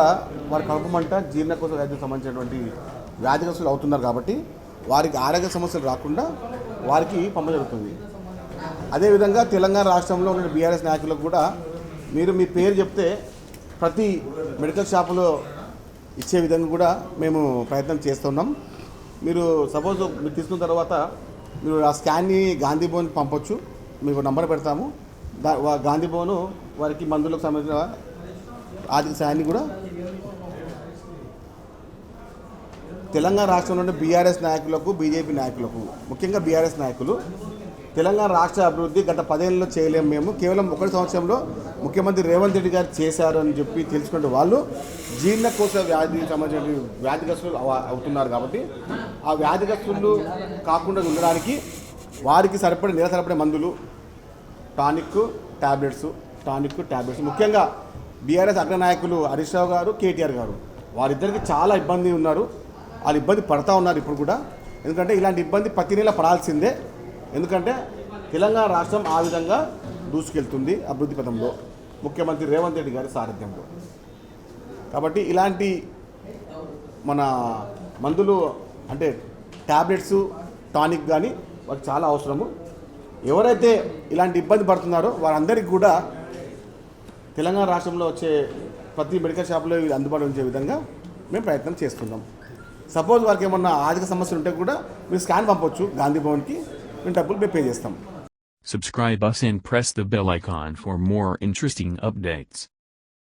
వారి కడుపు మంట జీర్ణకోశ వ్యాధికి సంబంధించినటువంటి వ్యాధిగ్రస్తులు అవుతున్నారు కాబట్టి వారికి ఆరోగ్య సమస్యలు రాకుండా వారికి పంప జరుగుతుంది. అదేవిధంగా తెలంగాణ రాష్ట్రంలో ఉన్న బీఆర్ఎస్ నాయకులకు కూడా మీరు మీ పేరు చెప్తే ప్రతి మెడికల్ షాపులో ఇచ్చే విధంగా కూడా మేము ప్రయత్నం చేస్తున్నాం. మీరు సపోజ్ మీరు తీసుకున్న తర్వాత మీరు ఆ స్కాన్ని గాంధీ భవన్కి పంపొచ్చు. మీకు నంబర్ పెడతాము. గాంధీ భవన్ వారికి మందులకు సంబంధించిన ఆర్థిక సాయాన్ని కూడా తెలంగాణ రాష్ట్రంలోని బీఆర్ఎస్ నాయకులకు బీజేపీ నాయకులకు ముఖ్యంగా బీఆర్ఎస్ నాయకులు తెలంగాణ రాష్ట్ర అభివృద్ధి గత 10 ఏళ్ళలో చేయలేము, మేము కేవలం 1 సంవత్సరంలో ముఖ్యమంత్రి రేవంత్ రెడ్డి గారు చేశారు అని చెప్పి తెలుసుకుంటే వాళ్ళు జీర్ణకోశ వ్యాధికి సంబంధించిన వ్యాధిగ్రస్తులు అవుతున్నారు. కాబట్టి ఆ వ్యాధిగ్రస్తులు కాకుండా ఉండడానికి వారికి సరిపడే మందులు టానిక్ ట్యాబ్లెట్స్ ముఖ్యంగా బీఆర్ఎస్ అగ్రనాయకులు హరీష్ రావు గారు, కేటీఆర్ గారు వారిద్దరికి చాలా ఇబ్బంది ఉన్నారు. వాళ్ళు ఇబ్బంది పడతా ఉన్నారు ఇప్పుడు కూడా. ఎందుకంటే ఇలాంటి ఇబ్బంది ప్రతి నెల పడాల్సిందే. ఎందుకంటే తెలంగాణ రాష్ట్రం ఆ విధంగా దూసుకెళ్తుంది అభివృద్ధి పథంలో ముఖ్యమంత్రి రేవంత్ రెడ్డి గారి సారథ్యంలో. కాబట్టి ఇలాంటి మన మందులు అంటే ట్యాబ్లెట్స్ టానిక్ కానీ వారికి చాలా అవసరము. ఎవరైతే ఇలాంటి ఇబ్బంది పడుతున్నారో వారందరికీ కూడా తెలంగాణ రాష్ట్రంలో వచ్చే ప్రతి మెడికల్ షాప్లో అందుబాటులో ఉంచే విధంగా మేము ప్రయత్నం చేస్తున్నాం. సపోజ్ వారికి ఏమన్నా ఆర్థిక సమస్యలు ఉంటే కూడా మీరు స్కాన్ పంపొచ్చు గాంధీ భవన్కి, మేము డబ్బులు పే చేస్తాం. Subscribe us and press the bell icon for more interesting updates.